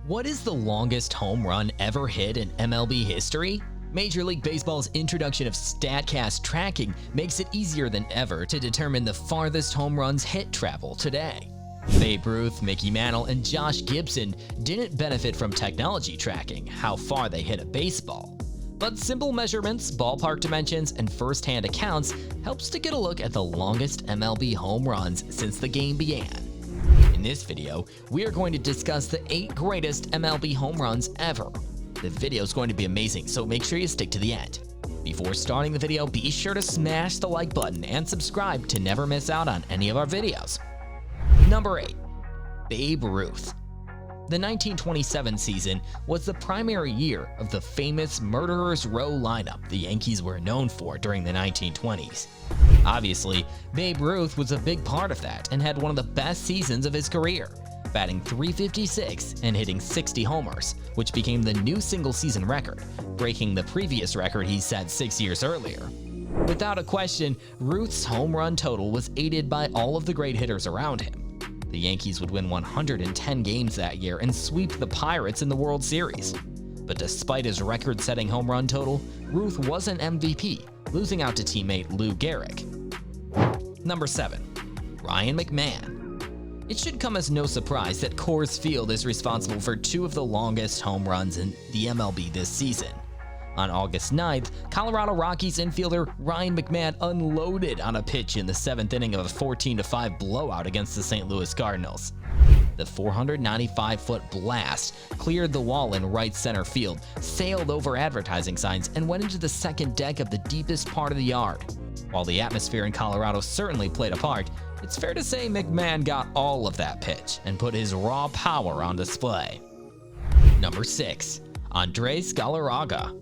What is the longest home run ever hit in MLB history? Major League Baseball's introduction of StatCast tracking makes it easier than ever to determine the farthest home runs hit travel today. Babe Ruth, Mickey Mantle, and Josh Gibson didn't benefit from technology tracking how far they hit a baseball. But simple measurements, ballpark dimensions, and first-hand accounts helps to get a look at the longest MLB home runs since the game began. In this video, we are going to discuss the 8 greatest MLB home runs ever. The video is going to be amazing, so make sure you stick to the end. Before starting the video, be sure to smash the like button and subscribe to never miss out on any of our videos. Number 8. Babe Ruth. The 1927 season was the primary year of the famous Murderers Row lineup the Yankees were known for during the 1920s. Obviously, Babe Ruth was a big part of that and had one of the best seasons of his career, batting .356 and hitting 60 homers, which became the new single-season record, breaking the previous record he set 6 years earlier. Without a question, Ruth's home run total was aided by all of the great hitters around him. The Yankees would win 110 games that year and sweep the Pirates in the World Series. But despite his record-setting home run total, Ruth wasn't MVP, losing out to teammate Lou Gehrig. Number 7. Ryan McMahon. It should come as no surprise that Coors Field is responsible for 2 of the longest home runs in the MLB this season. On August 9th, Colorado Rockies infielder Ryan McMahon unloaded on a pitch in the 7th inning of a 14-5 blowout against the St. Louis Cardinals. The 495-foot blast cleared the wall in right center field, sailed over advertising signs, and went into the second deck of the deepest part of the yard. While the atmosphere in Colorado certainly played a part, it's fair to say McMahon got all of that pitch and put his raw power on display. Number 6. Andres Galarraga.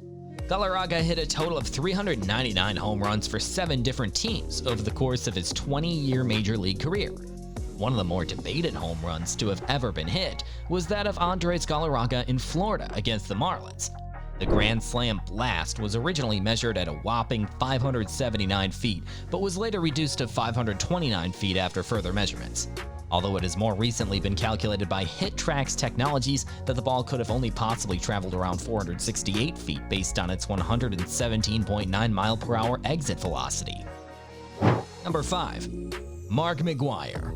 Galarraga hit a total of 399 home runs for 7 different teams over the course of his 20-year Major League career. One of the more debated home runs to have ever been hit was that of Andres Galarraga in Florida against the Marlins. The Grand Slam blast was originally measured at a whopping 579 feet, but was later reduced to 529 feet after further measurements. Although it has more recently been calculated by HitTrax Technologies that the ball could have only possibly traveled around 468 feet based on its 117.9 mile/hour exit velocity. Number 5. Mark McGwire.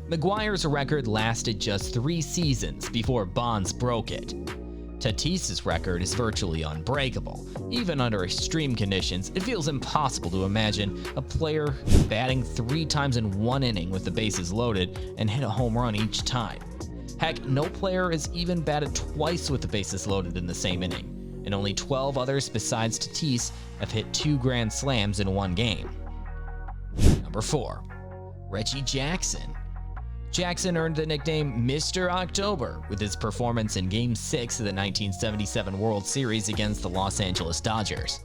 McGwire's record lasted just 3 seasons before Bonds broke it. Tatis's record is virtually unbreakable. Even under extreme conditions, it feels impossible to imagine a player batting 3 times in 1 inning with the bases loaded and hit a home run each time. Heck, no player has even batted twice with the bases loaded in the same inning, and only 12 others besides Tatis have hit 2 grand slams in 1 game. Number 4. Reggie Jackson. Jackson earned the nickname Mr. October with his performance in Game 6 of the 1977 World Series against the Los Angeles Dodgers.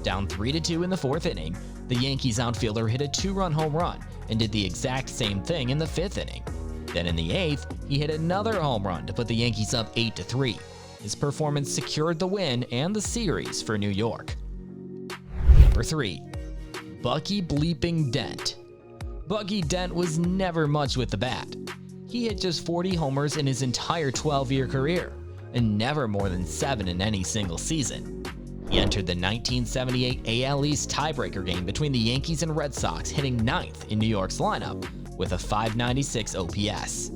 Down 3-2 in the 4th inning, the Yankees outfielder hit a 2-run home run and did the exact same thing in the 5th inning. Then in the 8th, he hit another home run to put the Yankees up 8-3. His performance secured the win and the series for New York. Number 3. Bucky Bleeping Dent. Bucky Dent was never much with the bat. He hit just 40 homers in his entire 12-year career, and never more than 7 in any single season. He entered the 1978 AL East tiebreaker game between the Yankees and Red Sox, hitting 9th in New York's lineup with a .596 OPS.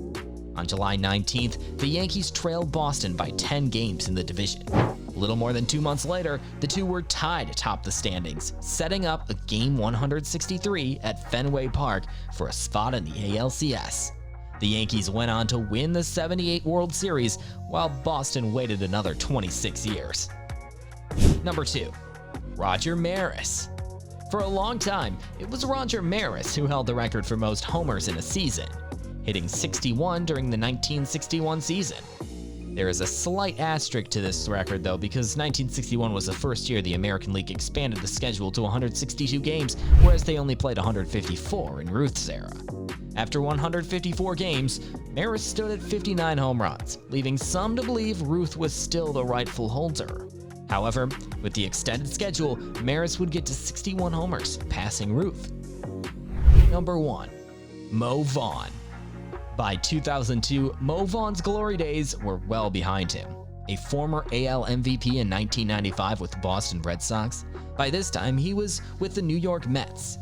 On July 19th, the Yankees trailed Boston by 10 games in the division. A little more than 2 months later, the two were tied atop the standings, setting up a Game 163 at Fenway Park for a spot in the ALCS. The Yankees went on to win the '78 World Series, while Boston waited another 26 years. Number 2. Roger Maris. For a long time, it was Roger Maris who held the record for most homers in a season, hitting 61 during the 1961 season. There is a slight asterisk to this record though, because 1961 was the first year the American League expanded the schedule to 162 games, whereas they only played 154 in Ruth's era. After 154 games, Maris stood at 59 home runs, leaving some to believe Ruth was still the rightful holder. However, with the extended schedule, Maris would get to 61 homers, passing Ruth. Number 1. Mo Vaughn. By 2002, Mo Vaughn's glory days were well behind him. A former AL MVP in 1995 with the Boston Red Sox, by this time he was with the New York Mets.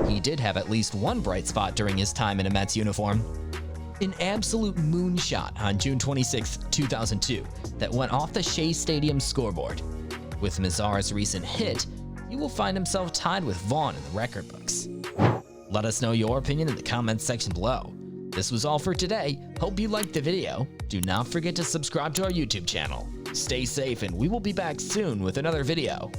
He did have at least one bright spot during his time in a Mets uniform. An absolute moonshot on June 26, 2002 that went off the Shea Stadium scoreboard. With Mazara's recent hit, he will find himself tied with Vaughn in the record books. Let us know your opinion in the comments section below. This was all for today. Hope you liked the video. Do not forget to subscribe to our YouTube channel. Stay safe and we will be back soon with another video.